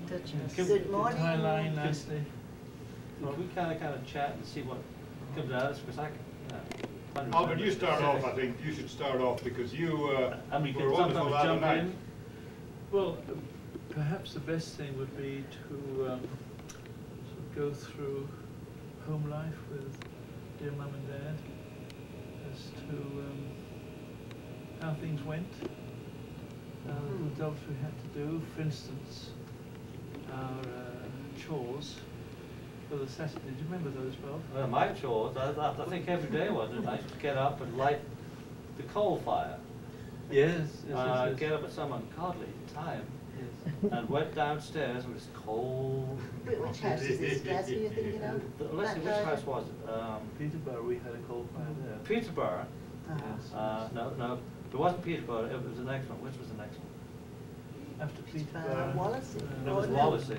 Good morning. Hi, Line, nicely. If we kind of chat and see what comes out of this, because I can. Albert, you start off. I think you should start off because you and we were can wonderful sometimes lad jump tonight. in. Well, perhaps the best thing would be to sort of go through home life with dear Mum and Dad as to how things went, the jobs we had to do. For instance, our chores for the Saturday. Do you remember those, Bob? My chores, I think every day was it. I used to get up and light the coal fire. Yes. Yes. Get up at some ungodly time. Yes. And went downstairs and it was cold. Which house is this, Glasgow, you're thinking of? Let's see, which house was it? Peterborough, we had a coal fire there. Peterborough. Yes. No, it wasn't Peterborough, it was the next one. Which was the next one? After Peterborough. Wallasey. It was Wallasey.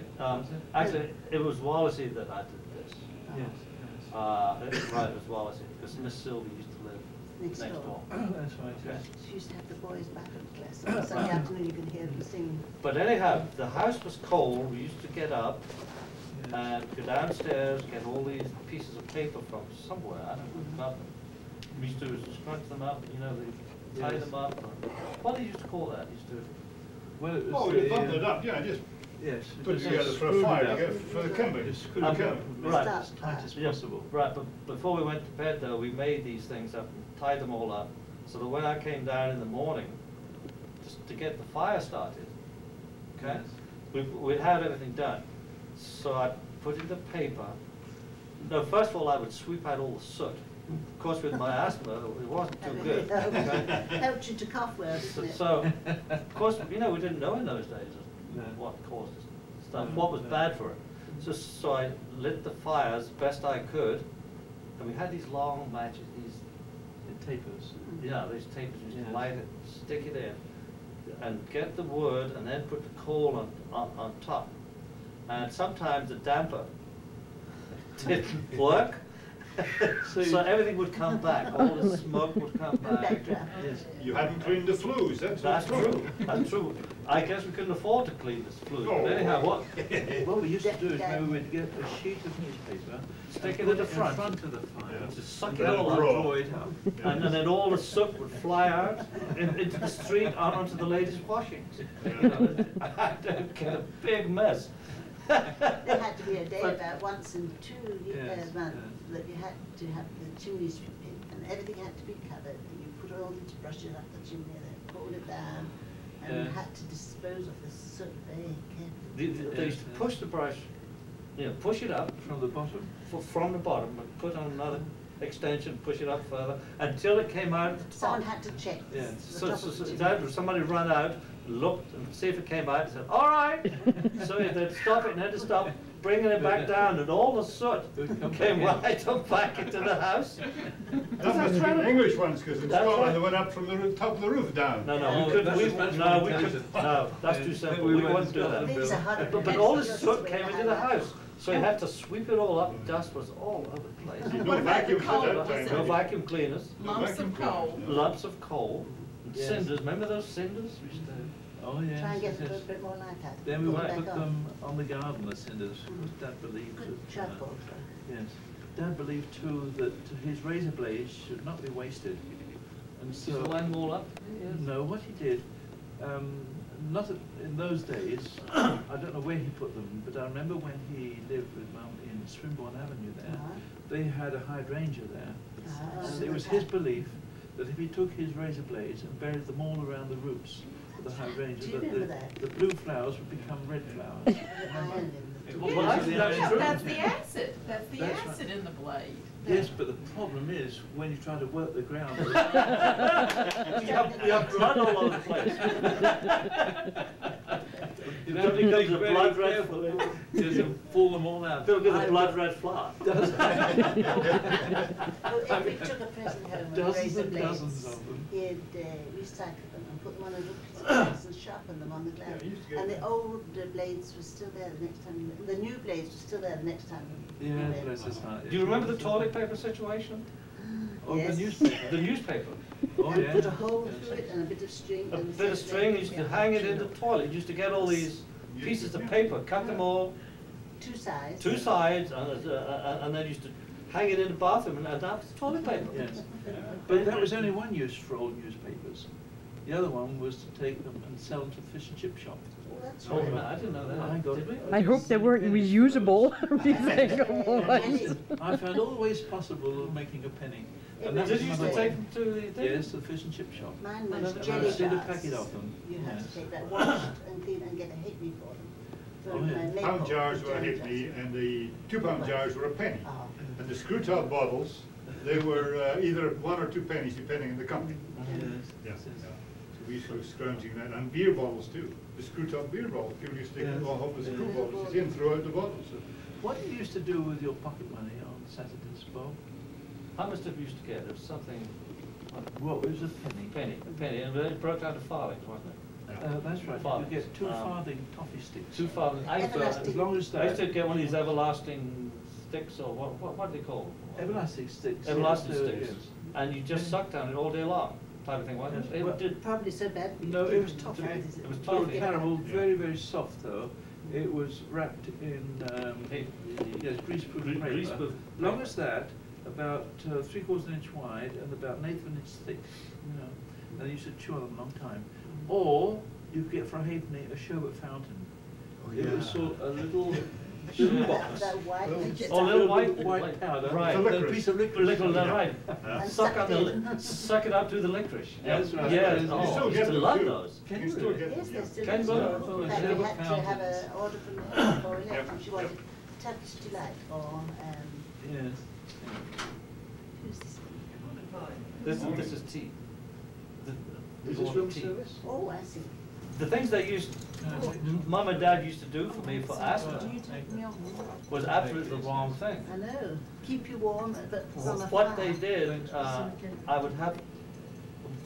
Actually, it was Wallasey that I did this. Yes. Right, it was Wallasey, because Miss Sylvie used to live next door. That's right, yes. She used to have the boys back at class. On Sunday afternoon you could hear them sing. But anyhow, the house was cold. We used to get up Yes. and go downstairs, get all these pieces of paper from somewhere. I don't know. We used to scrunch them up, they tie Yes. them up. What do you used to call that? Used to. Well, it was Oh, you bundled it up, yeah, just yes, put it just together for a screwed fire, it up. to get for the kindling. Just screwed Okay. it up and made Right. it as tight as Yeah, possible. Right, but before we went to bed, though, we made these things up and tied them all up, so that when I came down in the morning, just to get the fire started, okay, Yes. we'd had everything done. So I put in the paper. No, first of all, I would sweep out all the soot. Of course, with my asthma, it wasn't too good. Okay? Helped you to cough well, didn't it? So, of course, we didn't know in those days No. what caused this stuff, No, what was no. bad for it. So I lit the fire as best I could, and we had these long matches, The tapers. these tapers, you used Yes. to light it, stick it in, and get the wood, and then put the coal on top. And sometimes the damper didn't work. So everything would come back, all the smoke would come back. Backdraft. Yes. You hadn't cleaned the flues, That's true, that's true. I guess we couldn't afford to clean this fluid, Oh. but anyhow, what? What we used to do is maybe we'd get a sheet of newspaper, Stick and it in put the front. in front of the fire, Yeah. Just suck it Let all it up, grow. draw it up. and then all the soot would fly out into the street, onto the ladies' washings. I don't get a big mess. There had to be a day But- about once in 2 Yes, months yes. that you had to have the chimney sweeping, and everything had to be covered, and you put all these brushes up the chimney, and then pulled it down, and you Yes. had to dispose of the soot very carefully. They used to push the brush, push it up From the bottom. from the bottom, and put on another extension, push it up further, until it came out at the top. Someone had to check Yeah. the So, top so, of so the that, chimney. somebody run out, looked and see if it came out, and said, "All right." So they'd stop it and had to stop bringing it back down, and all the soot It would come came back in. right up back into the house. That must have been English ones, because in That's Scotland right. they went up from the top of the roof down. No, Oh, we couldn't. that's a French No, we plantation. couldn't. No, that's too simple. We went wouldn't to do Scotland, that. These are hard But all this soot came into the house, so you had to sweep it all up. Dust was all over the place. No What about the vacuums at coal? that Was time. it- No vacuum cleaners, No Lumps vacuum of cleaner, coal. no. lumps of coal, and Yes. cinders. Remember those cinders? We used to. Oh, yes. Try and get a yes. little bit more light out. Then we Pull would it put back on. them on the garden, the cinders, because Dad believed Good that, charcoal. yes. Dad believed too that his razor blades should not be wasted. And So so, line them all up. no, what he did, not in those days, I don't know where he put them, but I remember when he lived with Mum in Swinburne Avenue there, they had a hydrangea there. And it was his belief that if he took his razor blades and buried them all around the roots of the hydrangea, Do you remember that? the blue flowers would become red flowers. The iron in the- Well, Well, that's Yeah, true. that's the acid. That's the That's right. acid in the blade. Yes, but the problem is when you try to work the ground. You have blood all over the place. You It have to becomes dig a very blood red. carefully, because you pull them all out. It'll be the blood red flower. Well, if we took a present home with Dozens razor and dozens blades, of them. he'd recycle them and put them on a little piece of glass and sharpen them on the glass. Yeah, you used to get And the that. old blades were still there the next time, the new blades were still there the next time. Yeah, we went. bless his heart. Do you remember the toilet paper situation? Oh, Yes. the newspaper. The newspaper. Oh, And yeah. put a hole Yes. through it and a bit of string. A and bit of set it string, there. you used to hang it in the toilet. You used to get all these pieces of paper, cut them all, Two sides. two sides, and then used to hang it in the bathroom, and that was toilet paper. Yes. But that was only one use for old newspapers. The other one was to take them and sell them to the fish and chip shop. Oh, that's Oh, right. no, I didn't know that. I got Did we? it. I hope they weren't reusable, recyclable ones. I found all ways possible of making a penny. And that Did was you used another to way. take them to the thing? Yes, to the fish and chip shop. Mine And was then jelly I still a jars. packet of them. You have Yes. to take that washed and clean and get a halfpenny for them. For Oh, yeah. my maple, Pound jars the were a jelly halfpenny, jars. and the 2-pound jars were a penny. Oh. And the screw top bottles, they were either 1 or 2 pennies, depending on the company. Yes. Yeah. Yes. So we used to go scrounging that, and beer bottles too. The screw top beer bottles, people used to take Yes. all hopeless Yeah. screw bottles in, throw out the bottles. What did you used to do with your pocket money on Saturdays, Bob? How much did we used to get? It was something, What was a penny? a penny, and it broke down to farthings, wasn't it? That's right. You Farthings. get 2 Um, farthing toffee sticks. 2 farthings. I used to, As long as I used to that. get one of these everlasting sticks, or what are they called? Everlasting sticks. Everlasting yes, sticks. yes. And you just sucked on it all day long, type of thing, wasn't it? Well, It did, Probably so bad. we No, it didn't was keep toffee. it. It was Not toffee. terrible, very, very soft though. It was wrapped in, yes, greaseproof paper. Greaseproof Long paper. as that, about 3/4 inch wide and about 1/8 inch thick, you know. And you used to chew on them a long time. Or you could get for a halfpenny a sherbet fountain. It was sort of a little box. That white. Oh, little white powder. Right. And then a piece of licorice. right. And Suck suck on it the, in. suck it up through the licorice. That's right. Yes, You oh, still I used get to them love too. those. You can still get Yes, them, they're yeah. still Ken in Butler? store. Oh, But sherbet we had to have fountains. an order from her for it. Yep, And she wanted yep. touch delight or, Yes. who's this one? This is tea. Is this room service? Oh, I see. The things they used, Mum and Dad used to do for me for asthma Do you take milk? was absolutely the wrong thing. I know. Keep you warm, but from afar. What they did, I would have,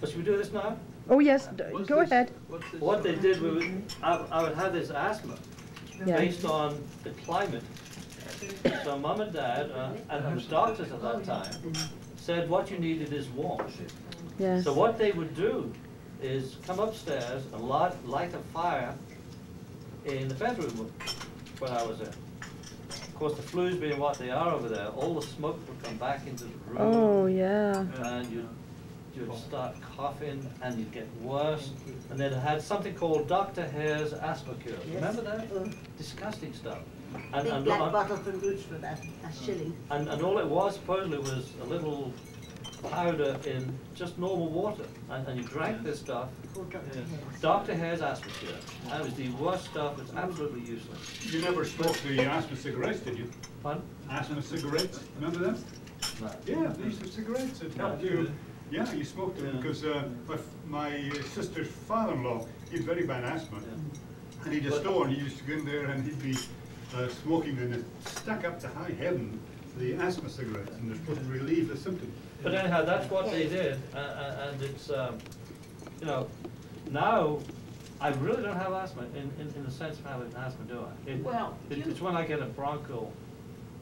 but should we do this now? Oh, yes, What's go this? ahead. What's this? What they did, I would have this asthma Yeah. based on the climate. So Mum and Dad, and the doctors at that time, said what you needed is warmth. Yes. So what they would do is come upstairs and light a fire in the bedroom when I was there. Of course, the flues being what they are over there, all the smoke would come back into the room. Oh, yeah. And you'd start coughing and you'd get worse. And then it had something called Dr. Hare's asthma cure. Yes. Remember that? Oh. Disgusting stuff. Big black bottle from Roots for about a shilling. And all it was supposedly was a little powder in just normal water. And you drank this stuff. Called Dr. Hare's. Dr. Hare's asthma cure. That was the worst stuff. It's absolutely useless. You never smoked the asthma cigarettes, did you? Pardon? Asthma cigarettes, remember them? No. Yeah, these were cigarettes. It helped you. Yeah, you smoked them Yeah. because my sister's father-in-law, he had very bad asthma. And he'd a store, and he used to go in there and he'd be smoking, and it stuck up to high heaven, the asthma cigarettes, and they're supposed to relieve the symptoms. But anyhow, that's what they did, and it's, you know, now I really don't have asthma in the sense of having asthma, do I? Well, It's when I get a bronchial.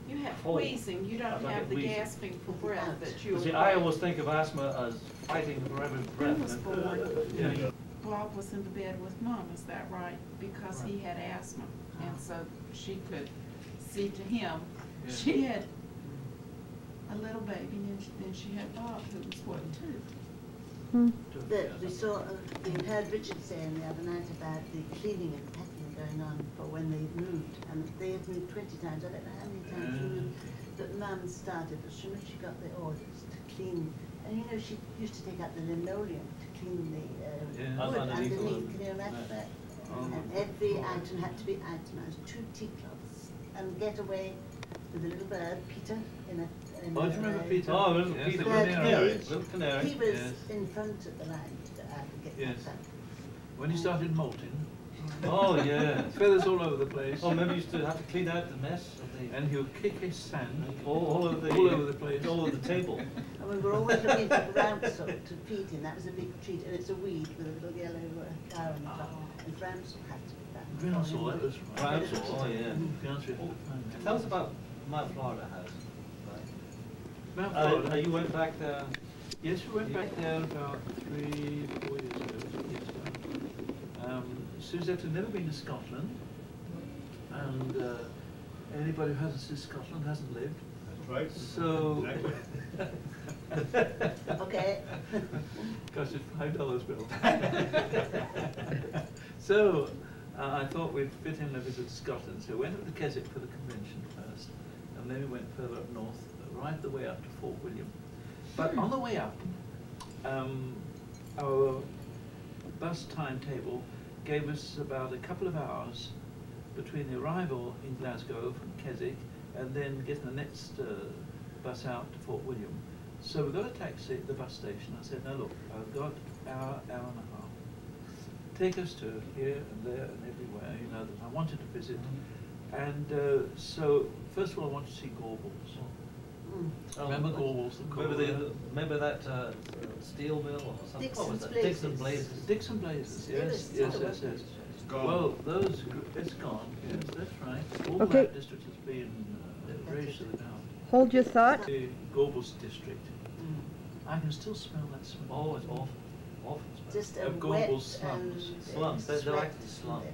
You have Oh. wheezing, you don't I have get the wheezing. gasping for breath that you. See, I always think of asthma as fighting for every breath. was and- born. Yeah. Bob was in the bed with Mom, is that right? Because he had asthma, and so she could see to him. Yeah. She had a little baby, and then she had Bob, who was what, 2? We saw, we heard Richard saying the other night about the cleaning and packing going on for when they moved, and they had moved 20 times, I don't know how many times she moved, but Mum started, as soon as she got the orders to clean, and you know, she used to take out the linoleum to clean the Yeah. wood Underneath the wood. underneath, can you imagine that? Oh. And every item had to be itemized, 2 tea cloths, and get away with a little bird, Peter, in a. Oh, do you remember Peter? Oh, little Yes, Peter, the bird canary. cage. little canary. He was Yes. in front of the line to get Yes. that done. When he started molting, Oh, yeah. feathers all over the place. Oh, maybe you used to have to clean out the mess of the, And he'll kick his sand all over the. all over the place. All over the table. And we were always looking for groundsel to feed him. That was a big treat, and it's a weed with a little yellow flower on the top. And groundsel had to be done. Groundsel, that was right. Groundsel, oh, yeah. Groundsel. Tell us about Mount Florida House. Mount Florida. You went back there. Yes, we went back there about 3, 4 years ago. Yes, Suzette had never been to Scotland, and anybody who hasn't seen Scotland hasn't lived. That's right. So, Exactly. Okay. cost us $5 bill. So, I thought we'd fit in a visit to Scotland, so we went up to Keswick for the convention first, and then we went further up north, right the way up to Fort William. But on the way up, our bus timetable gave us about a couple of hours between the arrival in Glasgow from Keswick and then getting the next bus out to Fort William. So we got a taxi at the bus station. I said, no, look, I've got hour and a half. Take us to here and there and everywhere, you know, that I wanted to visit. And so, first of all, I wanted to see Gorbals. Oh, Remember Gorbals? Remember that steel mill or something? What was Dixon's that? Dixon Blazers. Blazers. Dixon Blazers, yes, Still yes, is, yes, still yes. It's gone. Well, it's gone, yes, that's right. All Okay. that district has been razed to the ground. Hold your thought. The Gorbals district, I can still smell that smell. Oh, it's awful. Awful smell. Just a Of wet Gorbals slums. and Slums, they're sweat actually slums.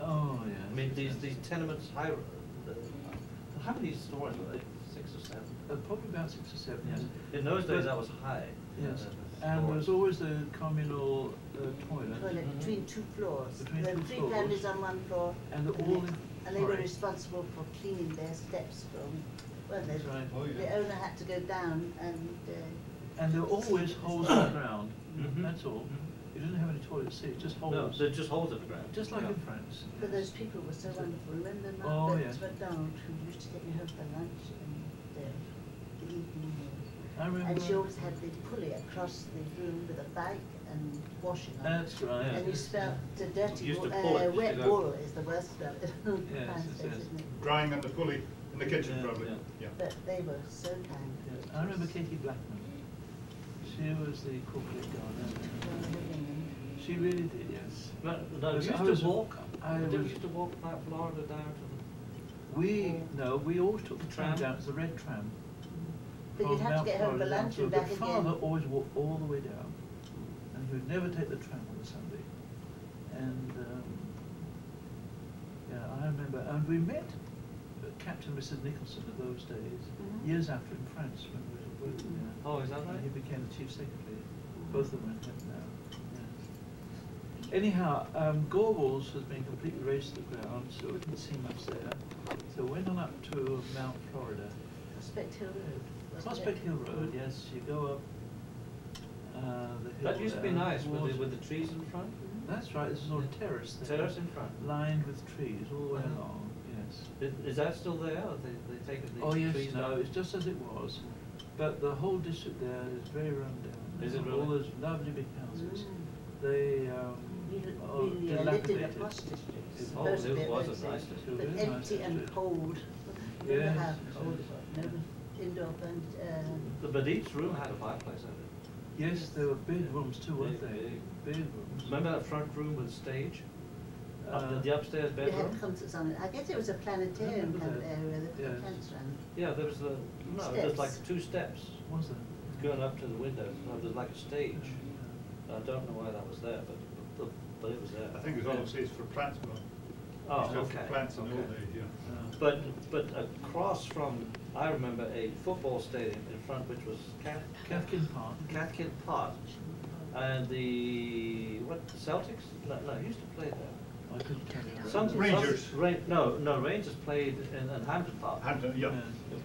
Oh, yeah. I mean, these tenements, how many stories were they? 6 or 7? Probably about 6 or 7, yes. In those days, that was high. Yes, The and there was stories. always the communal toilet. toilet between two floors. Between There were two 3 floors. families on one floor. And they're and all they- in- And they were sorry. responsible for cleaning their steps from, weren't they? That's right. Oh, yeah. The owner had to go down and, And there were always holes in the ground, Mhm. that's all. You didn't have any toilet seats, just No, holes. they're just holes in the ground. Just like Yeah. in France. but yes. those people were so wonderful. Remember Oh, Mark yes. McDonald, who used to take me home for lunch and the evening meal. I remember. And she always had the pulley across the room with a bike and washing on it. That's right. And you smelled the dirty, Used to wool- pull it, used to wet go- wool is the worst smell. Yes, Fine yes, place, yes. isn't it? Drying on the pulley in the kitchen, Yeah, probably. yeah. Yeah. But they were so kind. Yes, I remember Katie Blackman. She was the corporate gardener. She really did, yes. No, Because we I used was- to walk. I Did we was- used to walk from Florida down to We always took the tram Tram? down, it's a red tram. But from you'd have to Mount get home for Florida down lunch to- and back But father again. always walked all the way down, and he would never take the tram on a Sunday. And, yeah, I remember, and we met Captain and Mrs. Nicholson of those days, Mhm. years after in France when we were working there. Oh, is that And right? he became the chief secretary. Both of them are in heaven now. Yes. Anyhow, Gorbals has been completely razed to the ground, so we didn't see much there. So we went on up to Mount Florida. Prospect Hill Road. wasn't Prospect it? Hill Road, yes, you go up the hill. That used to be there nice towards- with the trees in front. That's right, this is all a terrace there. Terrace in front. Lined with trees all the way Uh-huh. along, yes. Is that still there? Or they taken the Oh, yes, trees no, down? it's just as it was, but the whole district there is very run down. Is it All really? those lovely big houses. Mm. They, We are lived in a dilapidated. posh district. It- Oh, supposed to be it was a nice nice district, district. but It was a nice empty and district. cold. Remember Yes, how yes, cold yes. it was? No indoor and, But each room had a fireplace in it. Yes, there were big rooms too, weren't Big, they? Big rooms. Remember that front room with stage? Uh, The upstairs they bedroom? had concerts on it. I guess it was a planetarium remember kind of that. area that the Yes. plants ran. Yeah, there was there's like Steps. 2 steps Was there? going up to the windows. No, there's like a stage. I don't know why that was there, but it was there. I think it was all says for plants, but. Oh, used to have okay, For plants in the old okay. days, yeah. But across from, I remember a football stadium in front, which was Cathkin Park. Cathkin Park, and Celtics? No, he used to play there. I couldn't tell you. Rangers. No, Rangers played in Hampton Park. Hampton, yeah.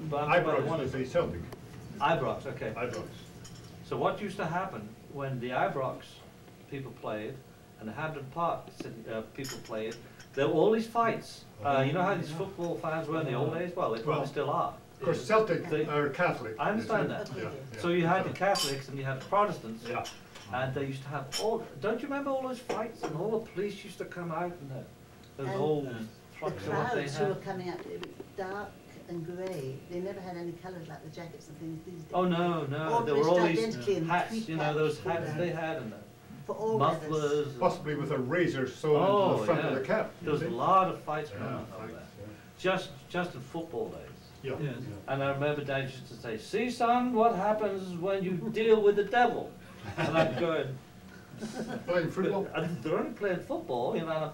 But I'm talking about Ibrox one was of the Celtic. Ibrox, okay. Ibrox. So what used to happen when the Ibrox people played and the Hampton Park people played, there were all these fights. You know how these football fans were in the old days? Well, they probably Well, still are. Of course, Celtic They- are Catholic. I understand you see. that. Yeah, Okay. yeah. So you had the Catholics and you had the Protestants. Yeah. And they used to have all, don't you remember all those fights and all the police used to come out and those And old The trucks and what they crowds who were had? coming up, it was dark and grey. They never had any colours like the jackets and things these days. Oh, no, All there were all dressed these identically in hats, tweed you know, those caps, hats they had and For the all weathers. mufflers. and- Possibly with a razor sewn into Oh, the front yeah. of the cap. you There was a see. lot of fights going Yeah, on over fights, there. Just in football days. yeah. Yes. Yeah. And I remember Dad used to say, "See, son, what happens when you deal with the devil?" And I'm going, Playing football. they're only playing football, you know.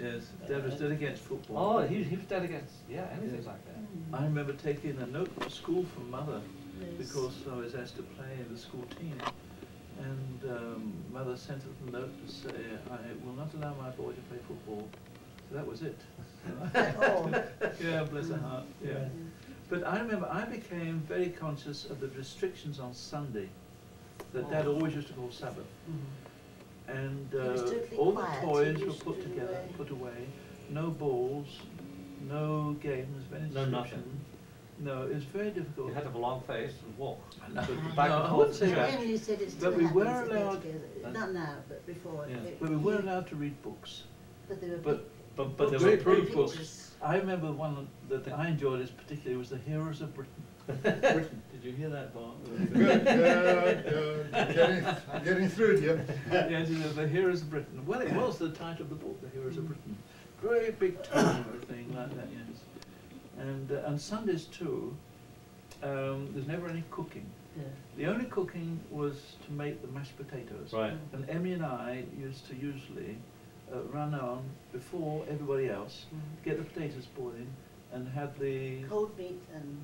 Yes, Dad was dead against football. Oh, he was dead against, yeah, anything Yes. like that. I remember taking a note to school from Mother Yes. because I was asked to play in the school team. And Mother sent a note to say, I will not allow my boy to play football. So that was it. Oh. Yeah, bless her heart, yeah. But I remember I became very conscious of the restrictions on Sunday that Dad always used to call Sabbath. And He was totally all the quiet. He toys were used put to, together, put away. No balls, no games of any No description. nothing. No, it was very difficult. You had to have a long face and walk. No, Back no, and I forth wouldn't say to that. church. Emily said it still But we were happens in allowed- Edgefield. Not now, but before. Yeah. It- But we were he- allowed to read books. But they were But But there great were big books. pictures. I remember one that I enjoyed as particularly was The Heroes of Britain. Britain. Did you hear that, Bart? Good, getting through, Jim. Yes, it was The Heroes of Britain. Well, it was the title of the book, The Heroes of Britain. Great big tome or thing like that, yes. And Sundays too, there's never any cooking. Yeah. The only cooking was to make the mashed potatoes. Right. And Emmy and I used to usually run on before everybody else, get the potatoes boiling, and have the Cold meat and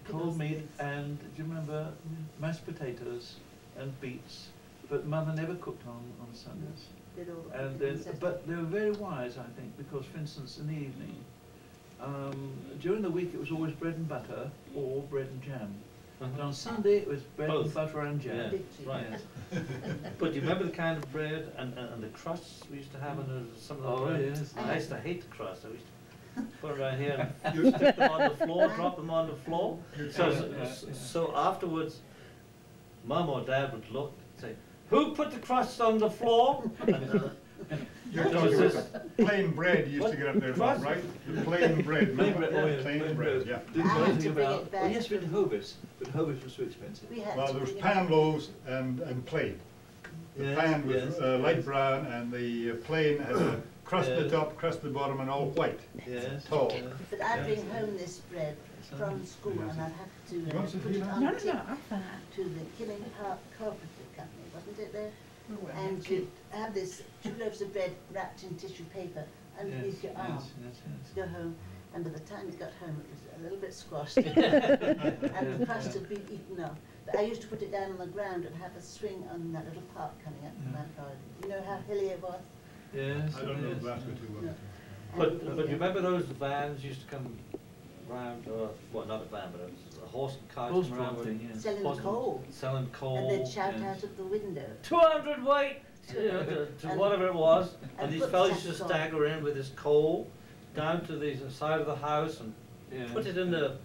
cold pickles meat bits. and, do you remember, mashed potatoes and beets. But Mother never cooked on Sundays. Did all the And cooking then, on Saturday. but they were very wise, I think, because, for instance, in the evening, during the week it was always bread and butter or bread and jam. And on Sunday it was bread and Both. butter and jam. Yeah, Victory. right. Yes. But do you remember the kind of bread and the crusts we used to have in some of the Oh, bread? yes. I used to hate the crust. I used to put it around here and stick them on the floor, drop them on the floor. So afterwards, Mum or Dad would look and say, "Who put the crust on the floor?" You're There talking was about the plain bread you used to get up there, Bob, right? The plain bread. Plain bread, oh, yes, Plain bread, yeah. Didn't I know had anything to bring about. it back Oh yes, we from- had Hovis, but Hovis was too expensive. We had Well, to there was bring it pan back. loaves and plain. The Yes, pan was yes, light yes. brown and the plain had a crust at the Yes. top, crust at the bottom and all white. Yes. Tall. yes. But I'd Yes. bring home this bread from school and I'd have to You want some put tea it now? on No, the no, tip no, I'm fine. to the Killing Park Cooperative Company, wasn't it there? Well, And that's you'd have this 2 loaves of bread wrapped in tissue paper underneath your arm Yes. to go home. And by the time you got home, it was a little bit squashed. And the crust had been eaten up. But I used to put it down on the ground and have a swing on that little park coming up from Yeah. my garden. You know how hilly it was? Yes. I don't know yes, Glasgow yes. too well. No. But And you the, remember those vans used to come round, well, not a van, but a horse and cart Horse come around drawn with thing, yes. selling horse- coal. selling coal. And they'd shout yes. out of the window. 200 weight, you know, to And- whatever it was, and and these put fellas used to sacks on. stagger in with this coal down to the side of the house and Yes. put it in the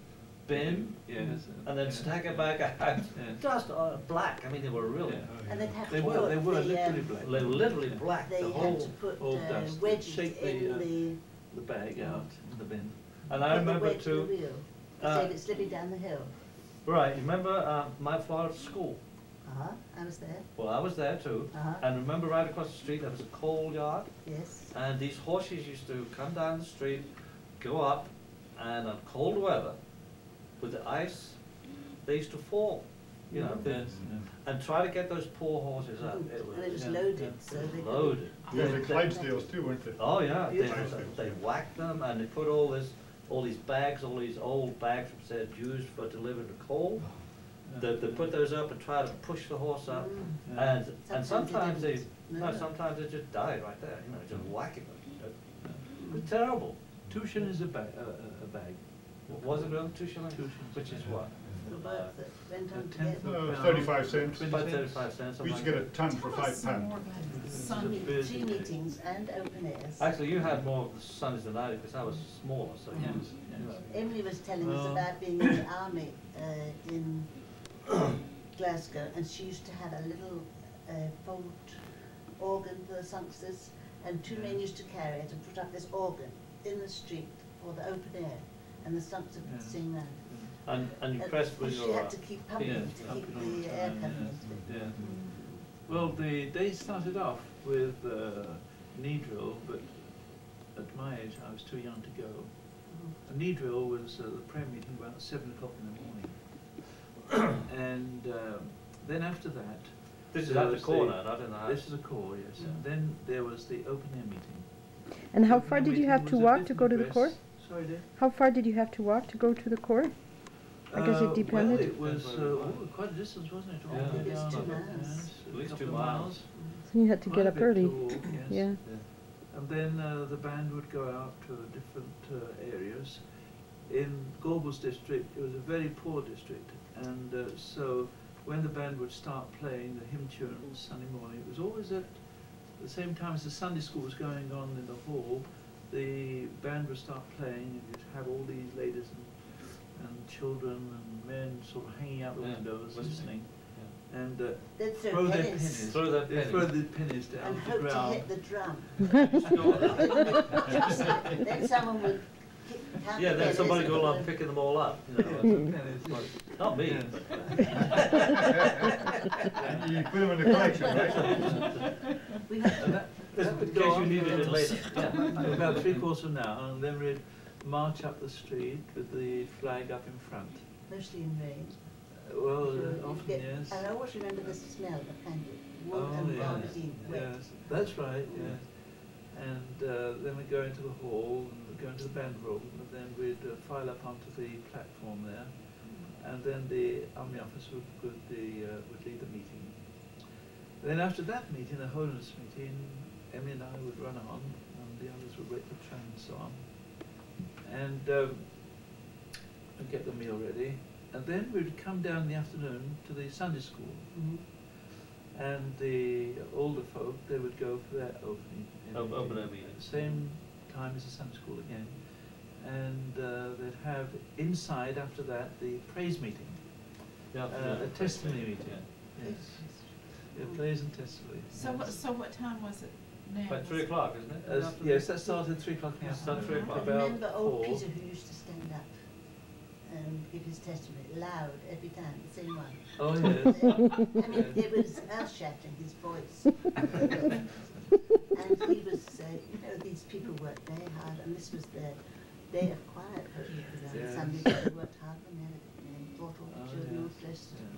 bin, Yes. and then yes. stagger back out, Yes. just black. I mean, they were really, Yeah. And they'd have They to were put literally the, black. they were literally Yeah. black. they The had whole, to put all dust. They'd wedges shake the, in the bag out in the bin. and I put the remember wedge in the too. wheel to uh, save it slipping down the hill. Right, you remember my father's school? I was there. Well, I was there too. Uh-huh. And remember right across the street there was a coal yard? Yes. And these horses used to come down the street, go up, and on cold weather, with the ice, they used to fall, you know, Yes. and try to get those poor horses up. It And it was was yeah, loaded, yeah. so they could. loaded. Yeah, the Clydesdales too, weren't they? Oh yeah, Clydesdales. they whacked them and they put all these bags, all these old bags which they had used for delivering the coal. They put those up and try to push the horse up, Yeah. and sometimes they, No. sometimes they just died right there, you know, just whacking them. It was terrible. 2 shillings a bag. Was it really 2 shillings? 2 shillings. Which is what? The work that went on A to tenth get. of- No, 35 cents. About 35 cents. We something used to like get a ton for Tell us some £5. more about the It's a Sunday. busy Tea day. meetings and open airs. that. Actually, you had more of the Sundays than I did because I was smaller, so Yes. you know. Emily was telling us Oh. about being in the army in Glasgow, and she used to have a little fold organ for the songsters, and 2 men used to carry it and put up this organ in the street for the open air, and the songsters would Yeah. sing that. And you pressed with She your. had to keep pumping Yeah, to keep pumping all the the air time, coming yeah. into it. Yeah. Well, the day started off with knee drill, but at my age I was too young to go. A knee drill was the prayer meeting about 7 o'clock in the morning. And then after that, This is there at the was corner, not in the house. this is a core, yes. And then there was the open air meeting. And how the far did you meeting have to was a walk bit to in go to the dress. court? Sorry, dear? How far did you have to walk to go to the court? I guess it depended. Well, it was quite a distance, wasn't it? All Yeah. the way It was down, 2 yes, miles. At a least couple 2 of miles. So you had to Quite get a up bit early. to walk, yes. Yeah. And then the band would go out to different areas. In Gorbals district, it was a very poor district, and so when the band would start playing the hymn tunes Sunday morning, it was always at the same time as the Sunday school was going on in the hall. The band would start playing, and you'd have all these ladies and children and men sort of hanging out the windows listening. And They'd throw their pennies. Throw their They pennies. throw the pennies down And to the hope to ground. hit the drum. Yeah, Then someone would count the then pennies somebody go and along then- picking them all up, you know. Pennies, Like, not me. And you put them in the collection, right? We had And that In would case go you on needed for it later. Yeah. about 3/4 of an hour, and then we'd march up the street with the flag up in front. mostly in rain. Well, So you'd often, get- yes. And I always remember the smell of kind of wood Oh, and yes, velvety wet. yes, that's right, yes. And then we'd go into the hall, and we'd go into the band room, and then we'd file up onto the platform there, and then the army officer would lead the meeting. Then after that meeting, the holiness meeting, Emily and I would run on, and the others would wait for the train and so on. And we'd get the meal ready, and then we'd come down in the afternoon to the Sunday school. And the older folk, they would go for their opening. Opening meeting. Same time as the Sunday school again. And they'd have inside after that the praise meeting. Yeah, A testimony meeting. Yeah. Yes. Yeah, praise and testimony. So what time was it now? About 3 o'clock, isn't it? Yes, that started at 3 o'clock in the Started afternoon. 3 o'clock. I About remember old 4. Peter who used to stand up and give his testimony loud every time, the same one. Oh, yes. I mean, it was earth-shattering, his voice. And he was, these people worked very hard, and this was their day of quiet, hopefully, on Yes. Sunday. They worked hard and brought all Oh, the children yes, all dressed. yes.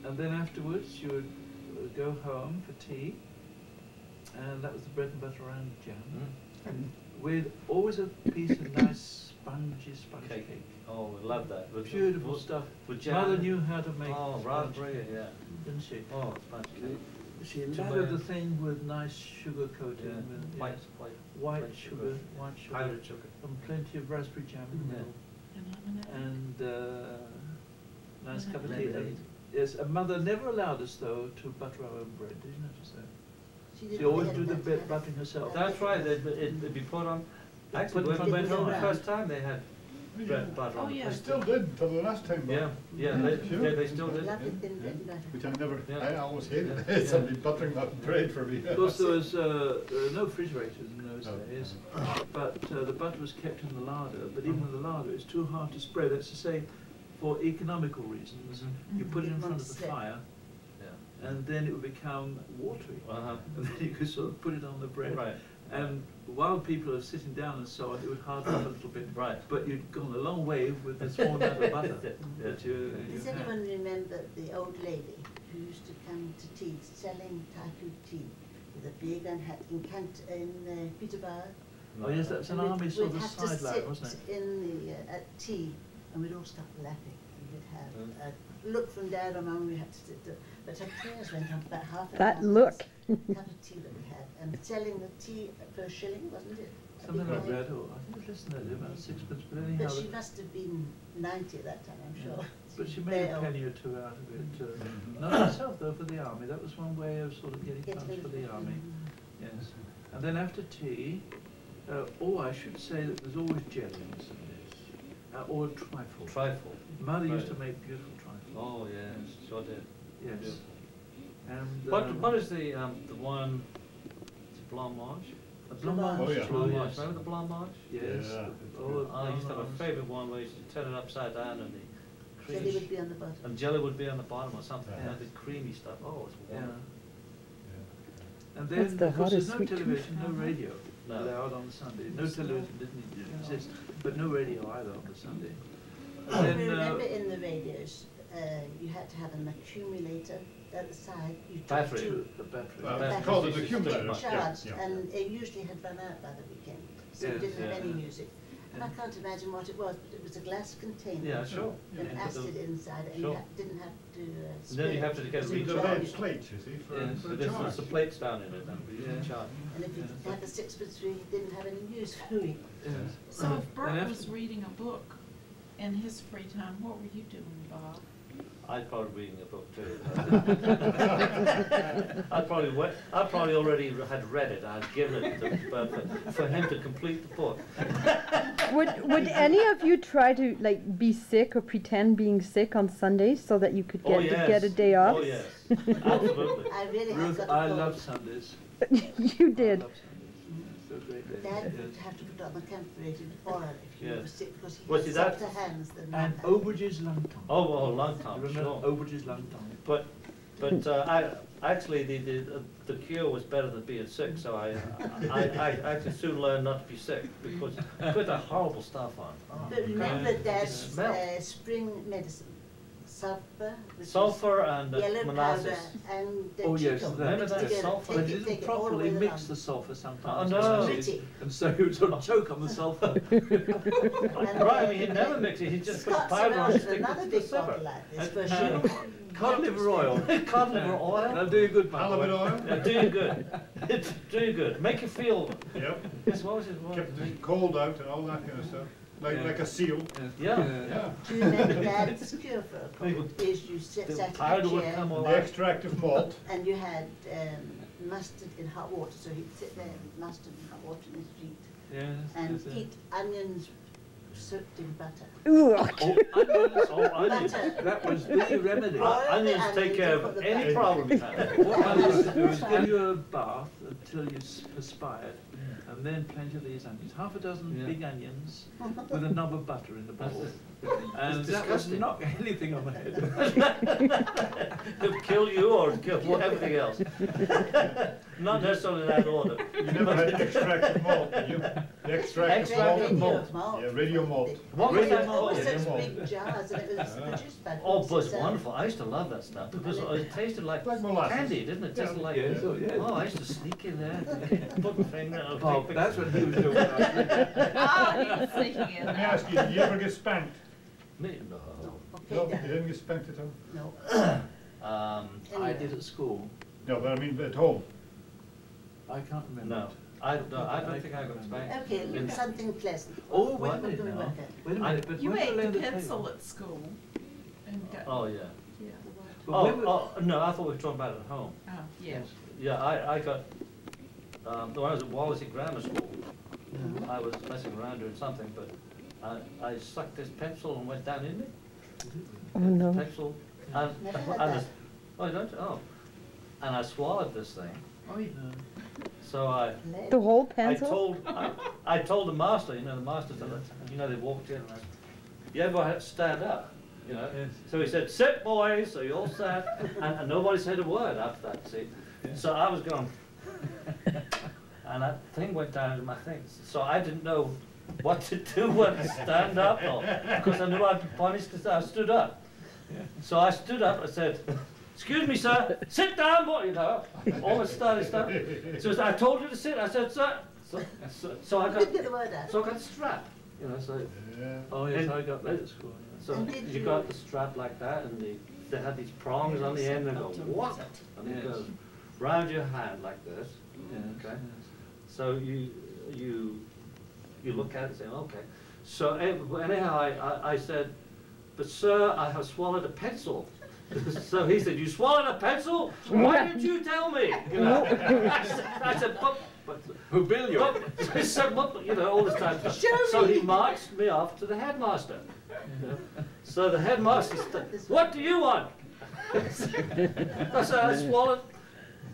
And then afterwards, you would go home for tea, and that was the bread and butter and jam, with always a piece of nice spongy cake. Oh, we love that. With Beautiful stuff. With jam. Mother knew how to make Oh, sponge raspberry, cake, yeah. didn't she? Oh, sponge cake. She To lathered my- the thing with nice sugar coating, Yeah. with White, yes, white, white sugar, powdered sugar. and plenty of raspberry jam in the Yeah. middle, and nice cup of tea. Lemonade. And, yes, and Mother never allowed us though to butter our own bread. Did you notice that? She She didn't always have do the that bit habit. buttering herself. That's right, it'd be put on, actually, Put in when we went front home of the the first time, they had bread butter on Oh, the yeah. I plate. still did until the last time. Yeah, yeah, they still did. Lovely thin bread and butter. Which I never, Yeah. I always hated Yeah. somebody buttering that bread for me. Of course, there was there were no refrigerators in those No. days, but the butter was kept in the larder. But even in the larder, it's too hard to spread. That's to say, for economical reasons, you put it in front of the Slip. fire, Yeah. and then it would become watery. Uh-huh. And then you could sort of put it on the bread. Right. And while people are sitting down and so on, it would harden up a little bit. Right. But you'd gone a long way with the small amount of butter Yeah. that you Does had. anyone remember the old lady who used to come to tea, selling Taku tea with a big and hat in Peterborough? Oh yes, that's an And army sort of we'd have to sideline, wasn't it? sit in the, at tea, and we'd all start laughing, and we'd have a look from Dad or Mum, we had to sit there. But her prayers went on for about half an hour. That look. Cup of tea that we had, and selling the tea for a shilling, wasn't it? A Something big like bag. that, or I think it was less than that, about 6 pence, but anyhow. But she the- must have been 90 at that time, I'm sure. But she Very made a old. penny or two out of it. Not herself though, for the army. That was one way of sort of getting Getting funds for the it. army. Yes. And then after tea, I should say that there's always jellies in this, or trifle. Trifle. Mother used to Right. make beautiful trifle. Oh, yeah, sure did. Yes. And What is the one, is it blancmange? a blancmange. Oh, yeah. Blancmange, remember the blancmange? Yes. Yeah. Oh, I used to have a blancmange. favourite one where you used to turn it upside down and the Jelly would be on the bottom. and jelly would be on the bottom or something, Yeah. and the creamy stuff, oh, it's Yeah. wonderful. And That's then, the of course, there's hottest no sweet tooth. television, no radio No. allowed on Sunday. No television didn't exist, but no radio either on the Sunday. I And then, remember in the radios, you had to have an accumulator at the side. You took Battery. two The battery. It's called an batteries accumulator. to get charged, Yeah. and it usually had run out by the weekend, so Yes, it didn't have yeah. any music. And I can't imagine what it was, but it was a glass container. Yeah, sure. With Yeah. acid inside, and Sure. you didn't have to And then you have to get it was read The the lead rechargeable. plates, you see, for, Yes, for a There's charge. the plates down in it, and you can Yeah. charge. And if you Yeah. had the 6x3, you didn't have any use for it. Yes. So if And Bert after- was reading a book in his free time, what were you doing, Bob? I'd probably reading a book too. I'd probably already had read it. I'd given it to Bert for him to complete the book. Would any of you try to like be sick or pretend being sick on Sundays so that you could Oh, get a day off? Oh yes, absolutely. I really have Ruth, got a I cold. love Sundays. You did. I love Sundays. So great day. Dad Yes. would have to put on the camphorated oil if you Yes. were sick, because he Well, had see, that- softer hands than And mine had. Aubergis Langton. Oh, well, a long You time, remember sure. Aubergis Langton? But actually the cure was better than being sick. So I actually soon learned not to be sick because I put that horrible stuff on. Oh, But remember God. Dad's The smell. spring medicine, sulfur, which is Sulfur and yellow molasses. powder, and Oh, yes, chicle, that- mixed that together. sulfur. But Take it it, take didn't it all the properly way mix around. Oh, the sulfur sometimes. no. Gritty. And so he would sort of choke on the sulfur. Right, I mean, he'd never mix it. He'd just put Scott's powder on around and with stick it another to the big bottle silver. like this for And, sure. Cod liver oil. Cod liver oil. That'll do you good, by the Halibut way. oil? Yeah, do you good. It's do you good. Make you feel. Yep. Yes, what was it? What Kept was the it? cold out and all that kind of stuff. Like, Yeah. like a seal. Yeah. Yeah. Do you remember Dad's cure for a They cold? Is you sat The in powder a would chair come all The out. extract of malt. and you had mustard in hot water, so he'd sit there with mustard in hot water in his feet Yes, and yes, yes. eat onions soaked in butter. Ugh. Oh, onions. Oh, onions. Butter. That was the remedy. Oh, Onions the take care onions of are the any best. problem you have. What I used to do is give you a bath until you perspired, and then plenty of these onions. Half a dozen Yeah. big onions with a knob of butter in the bowl. And It's that would disgusting. knock anything on the head. It'll kill you or kill everything else. Not necessarily in that order. You never had extract of malt, did you? The extract of Extract malt. of malt. Yeah, radio malt. What was There that were called? such malt. big jars, and it was produced by Oh, Food but it's Society. wonderful. I used to love that stuff because it tasted like Like molasses. candy, didn't it? Just Yeah. like Yes, oh, yes. oh, I used to sneak in there, put my finger. I'll Oh, take that's what he was doing. Ah, he was sneaking in Let me there. ask you, did you ever get spanked? Me, no. Okay, No, you Dad. didn't get spanked at all? No. Um, I did at school. No, but I mean at home. I can't remember. no. I don't think I got spanked. Okay, look, something pleasant. Oh, wait a What minute would we now. work at? Wait a minute, but You when ate we the learned pencil at school and got, Oh yeah. yeah, But when we- Oh, no, I thought we were talking about it at home. oh, yeah. Yeah, I got, when I was at Wallasey Grammar School, I was messing around doing something, but I sucked this pencil and went down in me. Oh no. Pencil, and, Never had and that. this- oh, you don't? Oh. And I swallowed this thing. Oh, yeah. So Lead. The whole pencil? I told the master, the master said, they walked in and I said, you ever had to stand up? Yes. So he said, sit boys, so you all sat, and nobody said a word after that, see? So I was going, and that thing went down into my thing. So I didn't know what to do when to stand up, because I knew I'd be punished because I stood up. So I stood up, I said, excuse me, sir, sit down, boy, all this stuff. So I told you to sit, I said, sir. So I Couldn't get got, the word out. so I got strapped, so. Yeah. Oh, yes, And- I got that at school. So And did you you- got the strap like that, and they had these prongs on the end, and go, what? And it Yes. goes round your hand like this, Yes, okay? yes. So you look at it and say, okay. So anyhow, I said, but sir, I have swallowed a pencil. So he said, you swallowed a pencil? Why didn't you tell me? I said, but Who bill you? he said, but, all this time. So he marched me off to the headmaster. So the headmaster said, what do you want? I said, I swallowed,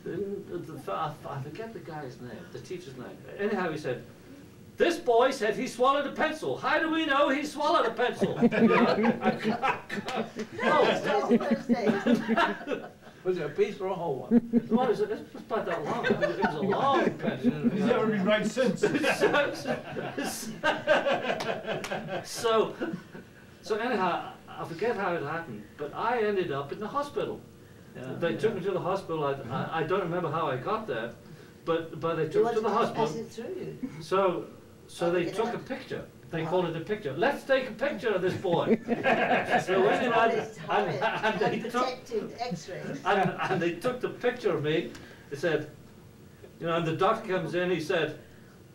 I forget the guy's name, the teacher's name. Anyhow, he said, this boy said he swallowed a pencil. How do we know he swallowed a pencil? Those days. Was it a piece or a whole one? Well, it was about that long. It was a long pencil. He's never been right since. So anyhow, I forget how it happened, but I ended up in the hospital. They took me to the hospital. I don't remember how I got there, but they took me to the hospital. So they took a picture. They called it a picture. Let's take a picture of this boy. So anyway, and they took the picture of me. They said, you know, and the doctor comes in. He said,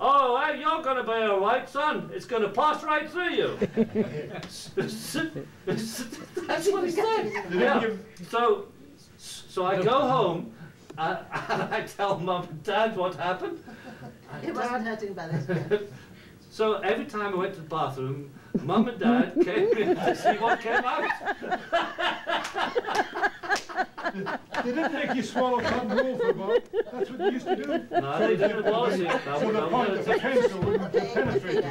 "Oh, well, you're going to be all right, son. It's going to pass right through you." That's what he said. Yeah. So I go home and I tell Mum and Dad what happened. It wasn't hurting by this time. So every time I went to the bathroom, Mum and Dad came in to see what came out. They didn't make you swallow cotton wool for Bob. That's what you used to do. No, they didn't abolish it. So the point of the pencil wouldn't be penetrated.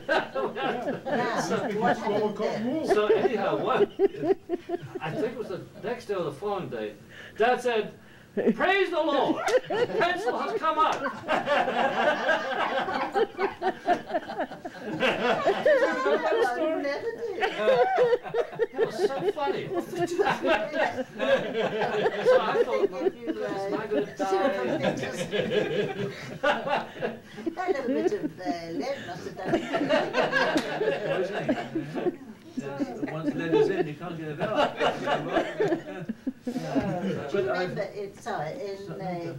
What Swallow happened cotton then? wool. So anyhow, I think it was the next day or the following day, Dad said, "Praise the Lord, pencil has come out." It was so funny. So I thought, am I going to die? That little bit of lead must have done it. Once lead is in, you can't get it out. Do you remember, in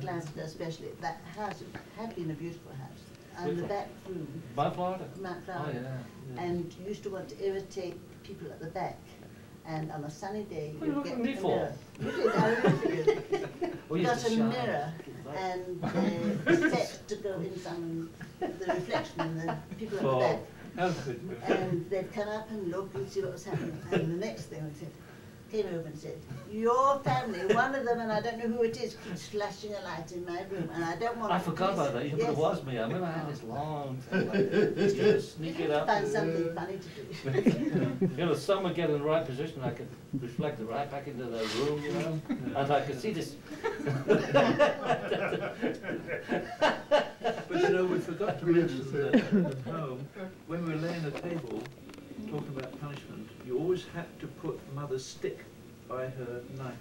Glasgow especially, that house had been a beautiful house. And the back room, Mount Florida? Mount Oh, Florida, yeah. and you used to want to irritate people at the back. And on a sunny day, What are you you'd get looking at me a for? mirror. You did, I remember you. We You used got to a shine. mirror and set to go in some, the reflection in the people at the back. How could you? And they'd come up and look and see what was happening. And the next thing we said, came over and said, "Your family, one of them, and I don't know who it is, keeps flashing a light in my room, and I don't want." I forgot about that. But Yes. it was me. I remember I had this long thing like this. You just sneak it up. Find something funny to do. You know, some would get in the right position. I could reflect it right back into the room, you know, and I could see this. But you know, we forgot to mention that at home, when we were laying at the table, talking about punishment, you always had to put Mother's stick by her knife.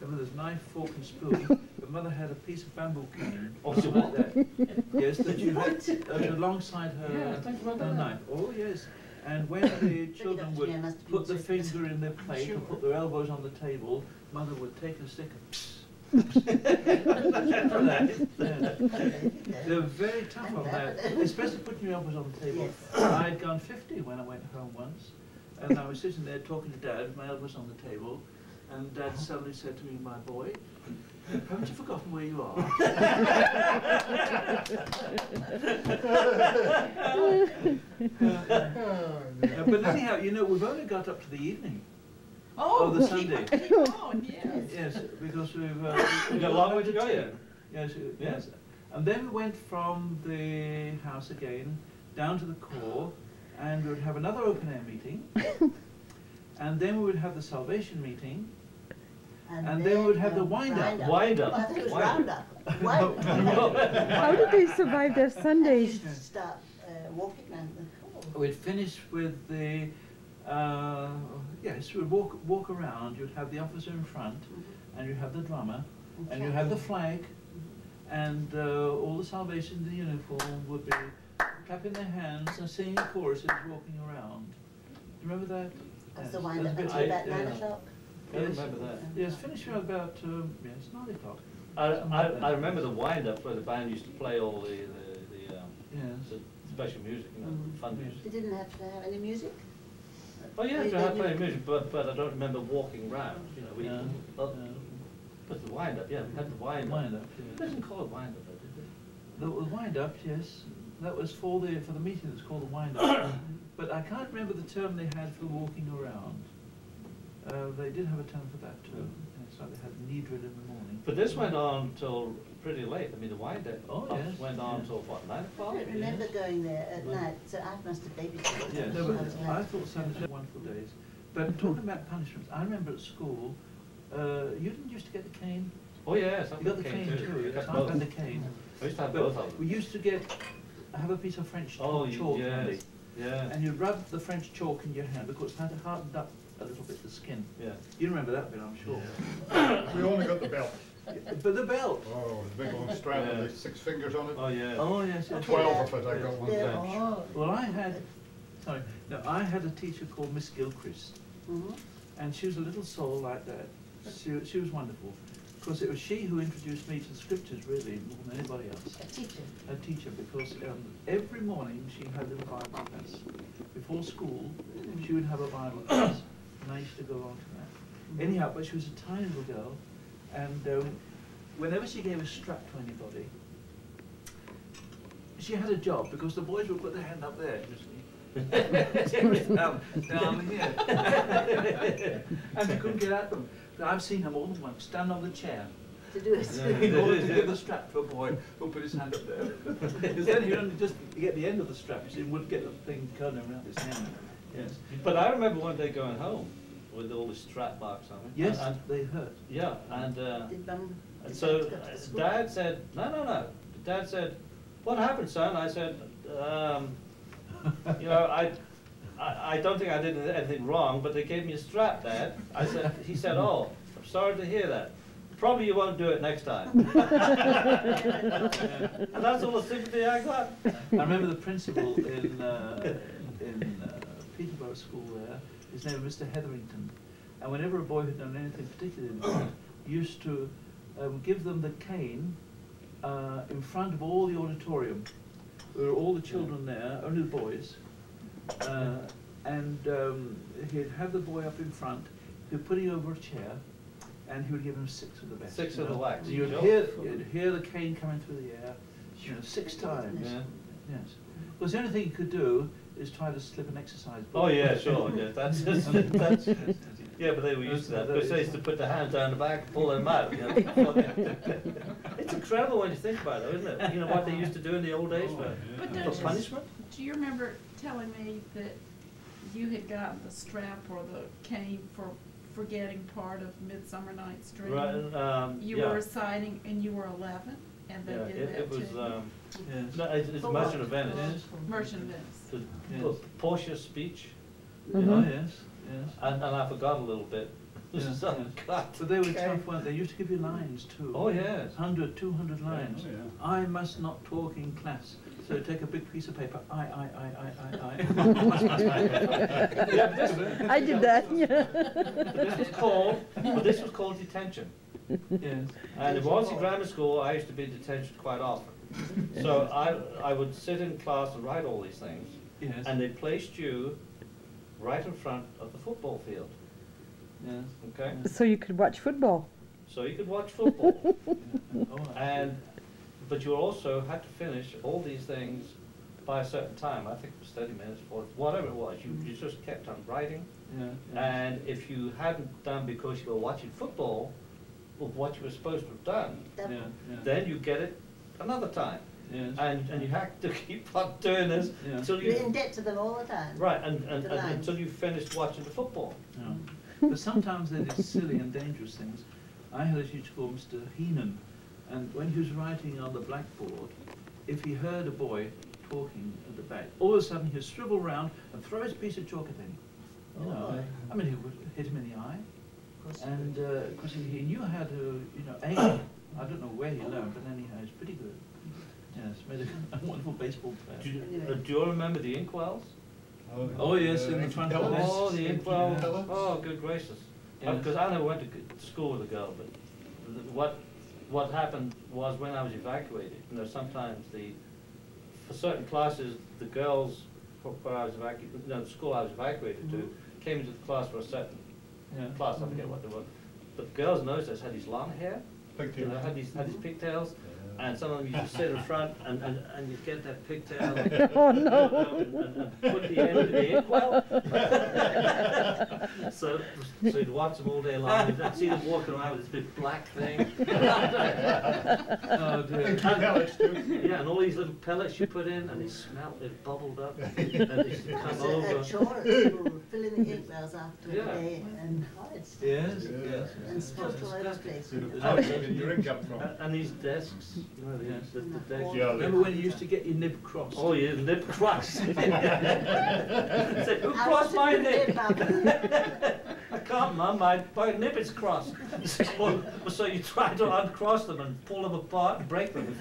Remember, there's knife, fork and spoon, but Mother had a piece of bamboo cane, or something like that. Yes, that you had alongside her, her knife. Oh, yes. And when the children would put the finger in their plate or put their elbows on the table, Mother would take a stick and they were very tough on that, especially putting your elbows on the table. Yes. I'd gone 50 when I went home once, and I was sitting there talking to Dad with my elbows on the table, and Dad suddenly said to me, "My boy, haven't you forgotten where you are?" But anyhow, you know, we've only got up to the evening. Oh, the Sunday. keep on, yes. Yes, because we've We've got a long way to go yet. Yes, yes. And then we went from the house again down to the core, and we would have another open air meeting, and then we would have the salvation meeting, and then we would have the wind up. Wind up. I thought it was Wind round up. Wind up. How did they survive their And you Sundays? used to start walking around the hall. We'd finish with the, yes, we'd walk around. You'd have the officer in front, and you'd have the drummer, and you'd have the flag, and all the salvations in uniform would be clapping their hands and singing choruses walking around. Do you remember that? That's the Yes, wind that's up a bit until late, about 9 yeah. o'clock. I remember that. Yes, finish around about, yes, 9 o'clock. I remember the wind-up where the band used to play all the Yes. special music, you know, fun music. They didn't have to have any music? Oh yeah, we had playing music, but I don't remember walking round. You know, we Yeah. but the wind-up, yeah, we had the wind-up. Wind-up, It yeah. doesn't call it wind-up, though, did it? The wind-up, yes. That was for the meeting that's called the wind-up. But I can't remember the term they had for walking around. They did have a term for that too. It's like they had knee drill in the morning. But this went on till pretty late. I mean, the wind-up went on till what, 9 I o'clock? don't remember going there at night, so I must have babysat. Yes, I was I late. thought Sundays were wonderful days. But talking about punishments, I remember at school, you didn't used to get the cane. Oh yes, You got the cane too. We Yes, got I both. had the cane. I used to have But both of them. we used to have a piece of French Oh, chalk yes, handy. yeah. And you'd rub the French chalk in your hand because it had a hardened up a little bit the skin. Yeah. You remember that bit, I'm sure. We only got the belt. But the belt. Oh, the big long strap Yeah. with the 6 fingers on it. Oh, yeah. Oh yes, yes. 12 of it I got one Yeah, time. oh. Well, I had a teacher called Miss Gilchrist, Mhm. and she was a little soul like that. She was wonderful. Of course, it was she who introduced me to the scriptures, really, more than anybody else. A teacher. A teacher, because every morning she had a little Bible class. Before school, she would have a Bible class, and I used to go on to that. Anyhow, but she was a tiny little girl, and whenever she gave a strap to anybody, she had a job, because the boys would put their hand up there, you see. down here. And she couldn't get at them. I've seen her more than once stand on the chair To do it. in order to give the strap to a boy who put his hand up there. Because then he'd only just get the end of the strap, you see, and wouldn't get the thing curling around his hand. Yes. But I remember one day going home with all the strap marks on it. Yes, And, they hurt. yeah, and Did Mum? and did so Dad go to the school? Dad said, no. Dad said, what happened, son? I said, you know, I don't think I did anything wrong, but they gave me a strap, Dad. He said, oh, I'm sorry to hear that. Probably you won't do it next time. And that's all the sympathy I got. I remember the principal in Peterborough School there, his name was Mr. Hetherington, and whenever a boy had done anything particularly bad, he used to give them the cane in front of all the auditorium. There were all the children there, only the boys, and he'd have the boy up in front, he'd put him over a chair, and he would give him 6 of the best. 6 you of the know. wax. You'd hear the cane coming through the air, 6 times. Yeah. Yes. Because the only thing you could do is try to slip an exercise book. Oh yeah, sure. Yeah, that's yeah, but they were used to that because they used to put their hands down the back and pull them out. You know? It's incredible when you think about it, isn't it? You know what they used to do in the old days But for don't you- punishment. Do you remember telling me that you had gotten the strap or the cane for forgetting part of Midsummer Night's Dream? Right. You Yeah. were reciting and you were 11, and they Yeah, did it that was. to you? Yes. No, it's Merchant of Venice. Merchant of Venice. The Yes. Portia's speech, Oh, yes, yes. and I forgot a little bit. Yeah, So, yes. God, But they were okay. tough, weren't they? They used to give you lines too. Oh, yes. 100, 200 lines. Oh, yeah. I must not talk in class. So take a big piece of paper. I. Yeah, but this, I did that, yeah. but this was called detention. Yes. And in Wallasey Grammar School, I used to be in detention quite often. So I would sit in class and write all these things, Yes. and they placed you right in front of the football field. Yes. Okay, So you could watch football. so you could watch football, Oh, but you also had to finish all these things by a certain time. I think it was 30 minutes, or whatever it was. You just kept on writing, yeah. and if you hadn't done because you were watching football, of what you were supposed to have done, Yeah. Yeah. then you get it another time. Yes. And you have to keep on doing this Yeah. until You're in you, debt to them all the time. right, and The lines. until you finished watching the football. Yeah. But sometimes they did silly and dangerous things. I had a teacher called Mr. Heenan, and when he was writing on the blackboard, if he heard a boy talking at the back, all of a sudden he'd swivel round and throw his piece of chalk at him. You know, I mean, he would hit him in the eye, and of course he knew how to, aim. I don't know where he learned, but anyhow, he's pretty good. Yes, made a wonderful baseball player. Do you all remember the inkwells? Oh, yes, in the front of the nest. Oh, the inkwells. Pellets. Oh, good gracious. Yes. Because I never went to school with a girl, but what happened was when I was evacuated, sometimes for certain classes, the girls where I was evacuated, the school I was evacuated to, came into the class for a certain class, I forget what they were. But the girls in those days had these long hair, Pigtails. had these pigtails, and some of them used to sit in front and you'd get that pigtail Oh, no. and put the end in the inkwell. so you'd watch them all day long, you'd see them walking around with this big black thing. Oh, dear. Pellets too. Yeah, and all these little pellets you put in, and they smelled, it bubbled up, and they used to come It's over. a chore at school, filling the ink wells after Yeah. a day, and it's Yes, Yeah. yes. and spilt all over the place. Your ink up from. And these desks You know, Yes. the days. Yeah, Remember when you used to get your nib crossed? Oh, yeah, nib crossed. Say, who I crossed my wanted to nib? nib, Mum. I can't, Mum, my nib is crossed. So you try to uncross them and pull them apart and break them.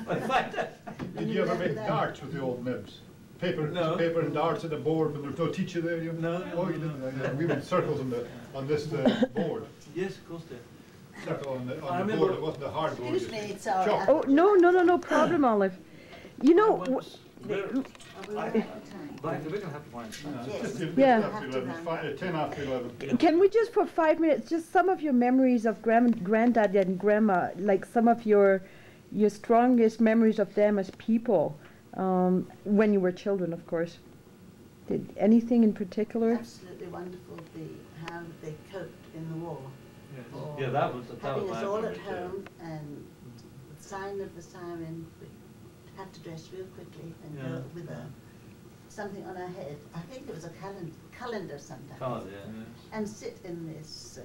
Did you ever make darts with the old nibs? Paper, No. paper and darts at the board when there was no teacher there? You? No, no, Oh, no, you didn't. no. Yeah. We made circles on this board. Yes, of course, dear. Circle on I the remember- board. It wasn't a hard board. Excuse me, it's all Chalk. right. Oh, no problem, Olive. You know, Once- We're- Are we I- right at the time? Like, we're gonna have to find Yeah. Yes. Yeah. After 11, 10 after 11. can we just for 5 minutes, just some of your memories of Granddad and Grandma, like some of your strongest memories of them as people, when you were children, of course. Did anything in particular? Absolutely wonderful, how they coped in the war. Yes. For Yeah, that was having my us all memory at too. home, and the sign of the siren, we had to dress real quickly and Yeah. go with something on our head. I think it was a calendar sometimes. Oh, yeah. Yes. And sit in this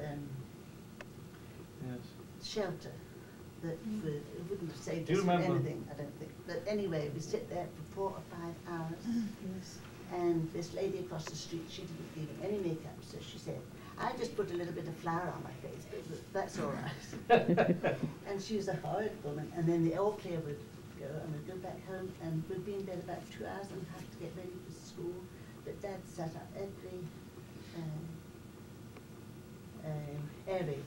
Yes. shelter that it wouldn't have saved Do you us from remember- anything, I don't think. But anyway, we sit there for 4 or 5 hours. And this lady across the street, she didn't even any makeup, so she said, I just put a little bit of flour on my face, but that's all right. And she was a horrid woman. And then the all clear would go, and we'd go back home, and we'd be in bed about 2 hours and have to get ready for school. But Dad sat up every air raid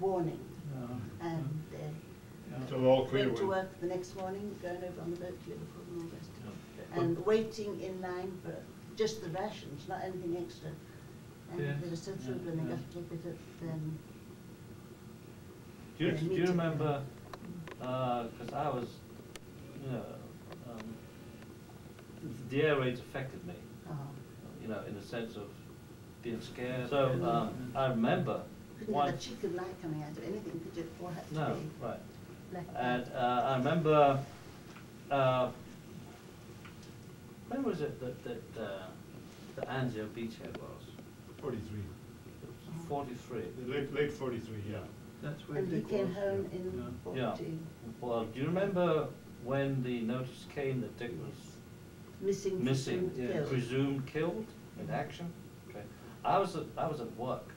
warning, and Yeah. So all clear. went to when- work the next morning, going over on the boat to Liverpool and all the rest of it. And waiting in line for just the rations, not anything extra. And Yes. they were so thrilled when they got a little bit of Do you meeting. remember, because I was, you know, the air raids affected me, you know, in the sense of being scared. So I remember couldn't one. have a cheek of light coming out of anything, could you? All had to No, be right. black. And I remember, when was it that the Anzio beachhead was? 43. It was 43. Late 43, yeah. That's where And he Dick came was. home in Yeah. 40, Well, do you remember when the notice came that Dick was missing, missing, presumed killed. presumed killed in action? Okay. I was at work,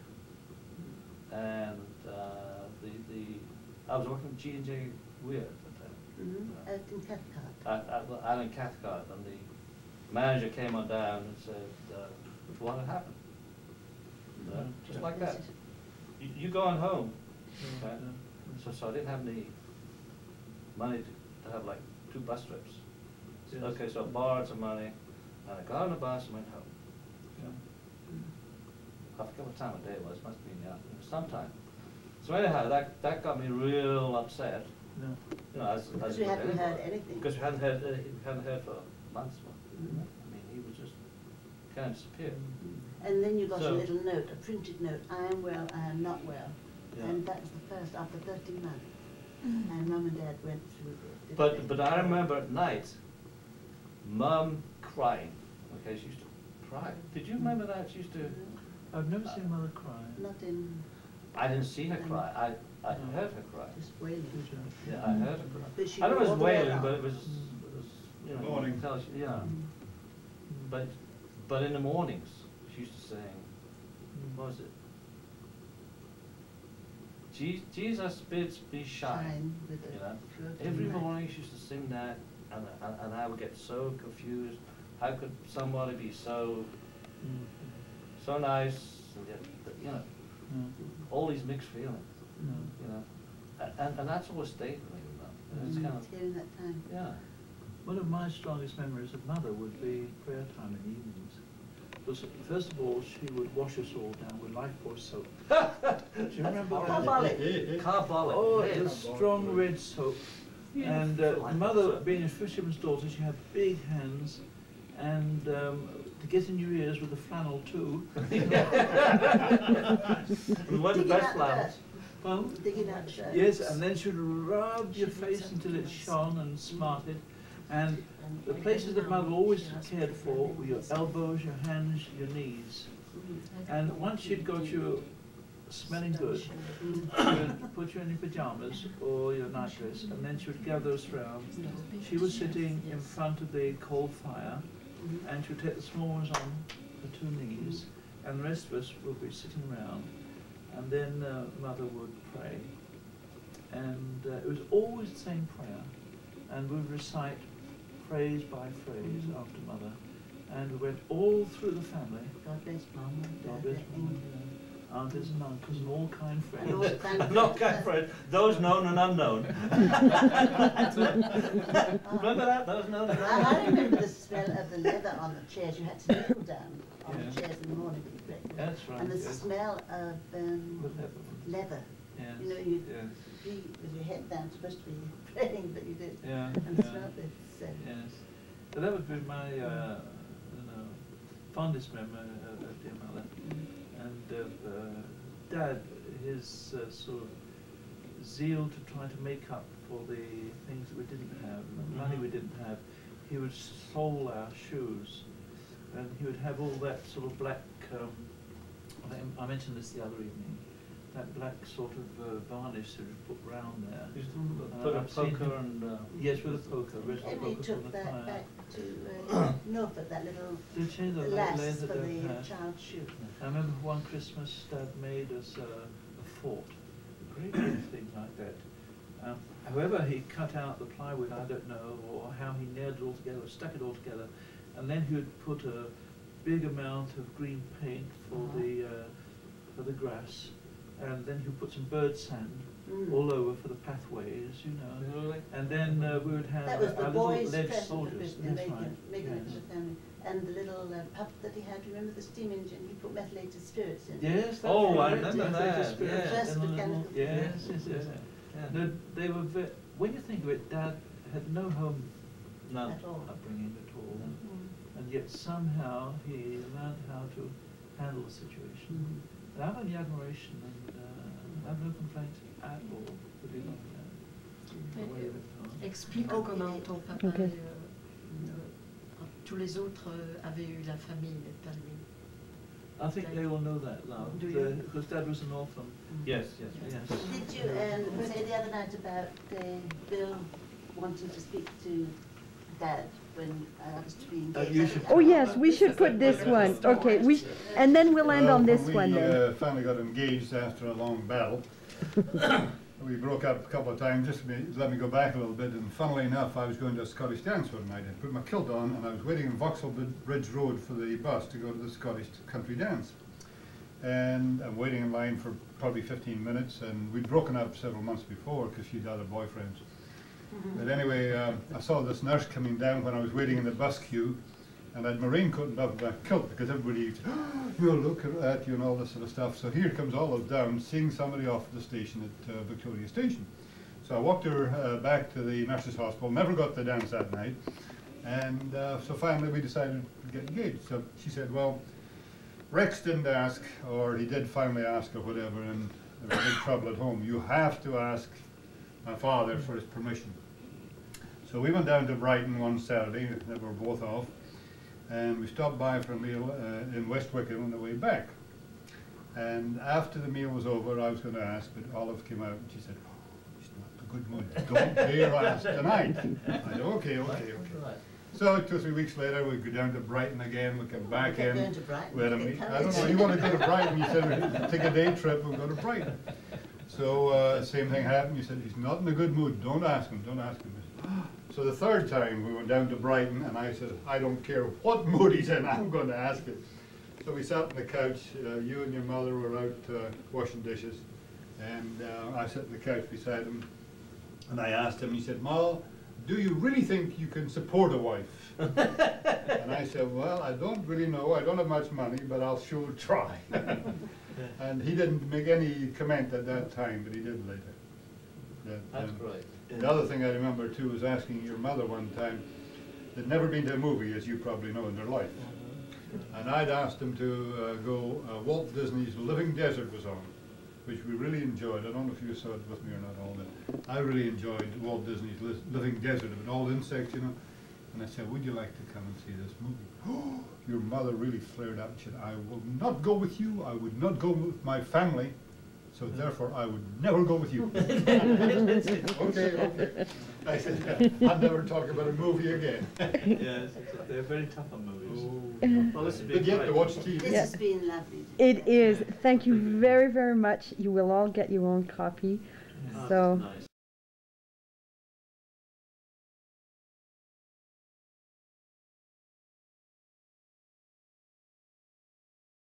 and I was working with G&J Weir at the time. Out in Cathcart. Out in Cathcart, and the manager came on down and said, what had happened? Just like that. You going home? Okay. So I didn't have any money to have like 2 bus trips. Yes. Okay, so I borrowed some money, and I got on the bus and went home. I forget what time of day it was, must be in the afternoon, sometime. So anyhow, that got me real upset. Yeah. You know, as Because would we hadn't heard anybody. anything. Because we hadn't heard for months. I mean, he was just kind of disappeared. And then you got a So- little note, a printed note, I am well, I am not well. Yeah. And that was the first, after 13 months. And Mum and Dad went through it. But I remember at night, Mum crying. Okay, she used to cry. Did you remember that? She used to. I've never seen Mother cry. Not in, I didn't see her cry. I heard her cry. just wailing. Did you? Yeah, I heard her cry. But she I don't know if it all was the way wailing, along. but it was you know, Mourning. yeah. But in the mornings, she used to sing. What was it? Jesus bids me shine. Shine with You a know, throat every and morning she used to sing that, and I would get so confused. How could somebody be so nice, and yet, you know, all these mixed feelings, you know, and that's always stayed with me. You know. It's kind of, During that time. yeah. One of my strongest memories of Mother would be prayer time in the evenings. Because first of all, she would wash us all down with lifebuoy soap. Do you remember that? Carbolic. Carbolic. Oh, yes. it was strong red soap. And Mother, being a fisherman's daughter, she had big hands, and to get in your ears with the flannel too. We weren't the Dig it best out flowers. Pardon? Dig it out shirt. Yes, and then she'd rub your face until it shone and smarted. And the places that Mother always cared for were your elbows, your hands, your knees. And once she'd got you smelling good. She would put you in your pajamas or your nightdress, and then she would gather us round. She was sitting in front of the coal fire, and she would take the small ones on the two knees, and the rest of us would be sitting round. And then Mother would pray, and it was always the same prayer, and we would recite phrase by phrase after Mother, and we went all through the family. God bless Mum. God bless Mum, aunties and uncles and all kind And all friends. kind of Not kind friends, those known and unknown. Remember that? Those known and unknown. I remember the smell of the leather on the chairs. You had to kneel down on Yeah. the chairs in the morning for breakfast. That's right. And the yes. smell of leather. Yes. You know, you'd yes. be with your head down, supposed to be praying, but you did. Yeah. And yeah. smelled this. Yes. But that would be my fondest memory of dear Mother. And Dad, his sort of zeal to try to make up for the things that we didn't have, the money we didn't have. He would sole our shoes, and he would have all that sort of black, I mentioned this the other evening, that black sort of varnish that was put round there. Used to put a I've seen poker him- and... Yes, with a poker, red And he poker from took the that fire. back to Norfolk, that little Did she? The lass leather for the hat. child's shoe. I remember one Christmas Dad made us a fort, a great big thing like that. However, he cut out the plywood, I don't know, or how he nailed it all together, or stuck it all together, and then he would put a big amount of green paint for the grass, and then he would put some bird sand all over for the pathways, you know. Really? And then we would have That was the our little boys' lead present for soldiers. Christmas, That's right. making it yes. for the family. And the little pup that he had, remember the steam engine, he put methylated spirits in. Yes, that's Oh, I right. remember Yes, that, they just spirits yeah. in First a little- mechanical Yes, spirits. yes, yes. Yeah. No, they were when you think of it, Dad had no home No. At all. upbringing at all, Mm. and yet somehow he learned how to handle the situation. And I'm only admiration, and I have no complaints at all with his the way he lived on. Explique Ok. comment ton papa Ok. quand tous les autres avaient eu la famille, mais pas lui. I think they all know that now, Do you? because Dad was an orphan. Yes, yes. Yes. Did you say the other night about Bill wanting to speak to Dad when I was to be engaged? you should- Oh yes, we should put this one. Okay, and then we'll end on this one then. We finally got engaged after a long battle. We broke up a couple of times, just let me go back a little bit, and funnily enough, I was going to a Scottish dance one night. I put my kilt on, and I was waiting in Vauxhall Bridge Road for the bus to go to the Scottish country dance. And I'm waiting in line for probably 15 minutes, and we'd broken up several months before because she'd other boyfriends. But anyway, I saw this nurse coming down when I was waiting in the bus queue, and I had my raincoat and above my kilt because everybody, look at you and all this sort of stuff. So here comes Olive down, seeing somebody off at the station at Victoria Station. So I walked her back to the nurse's hospital, never got the dance that night, and so finally we decided to get engaged. So she said, well, Rex didn't ask, or he did finally ask or whatever, and there was big trouble at home. You have to ask my father for his permission. So we went down to Brighton one Saturday, they were both off, and we stopped by for a meal in West Wickham on the way back. And after the meal was over, I was going to ask, but Olive came out and she said, oh, he's not in a good mood. Don't dare ask tonight. I said, okay. Right. So 2 or 3 weeks later, we go down to Brighton again, we come back kept in. going to Brighton We had a to get meet- I don't know, carried. you want to go to Brighton? You said, take a day trip, we'll go to Brighton. So same thing happened, you said, he's not in a good mood, don't ask him. I said, so the third time, we went down to Brighton, and I said, I don't care what mood he's in, I'm going to ask him. So we sat on the couch, you and your mother were out washing dishes, and I sat on the couch beside him, and I asked him, he said, Ma, do you really think you can support a wife? And I said, well, I don't really know, I don't have much money, but I'll sure try. And he didn't make any comment at that time, but he did later. That's great. The other thing I remember too was asking your mother one time, they'd never been to a movie, as you probably know, in their life. And I'd asked them to go, Walt Disney's Living Desert was on, which we really enjoyed. I don't know if you saw it with me or not, all that. I really enjoyed Walt Disney's Living Desert, with all insects, you know. And I said, would you like to come and see this movie? Oh, your mother really flared up and said, I will not go with you, I would not go with my family. so therefore I would never go with you. Okay. I said, I'll never talk about a movie again. Yes, they're very tough on movies. Well, this would be But yet great. to watch TV. This has been lovely. It is. Thank you very, very much. You will all get your own copy. Oh, So. that's nice.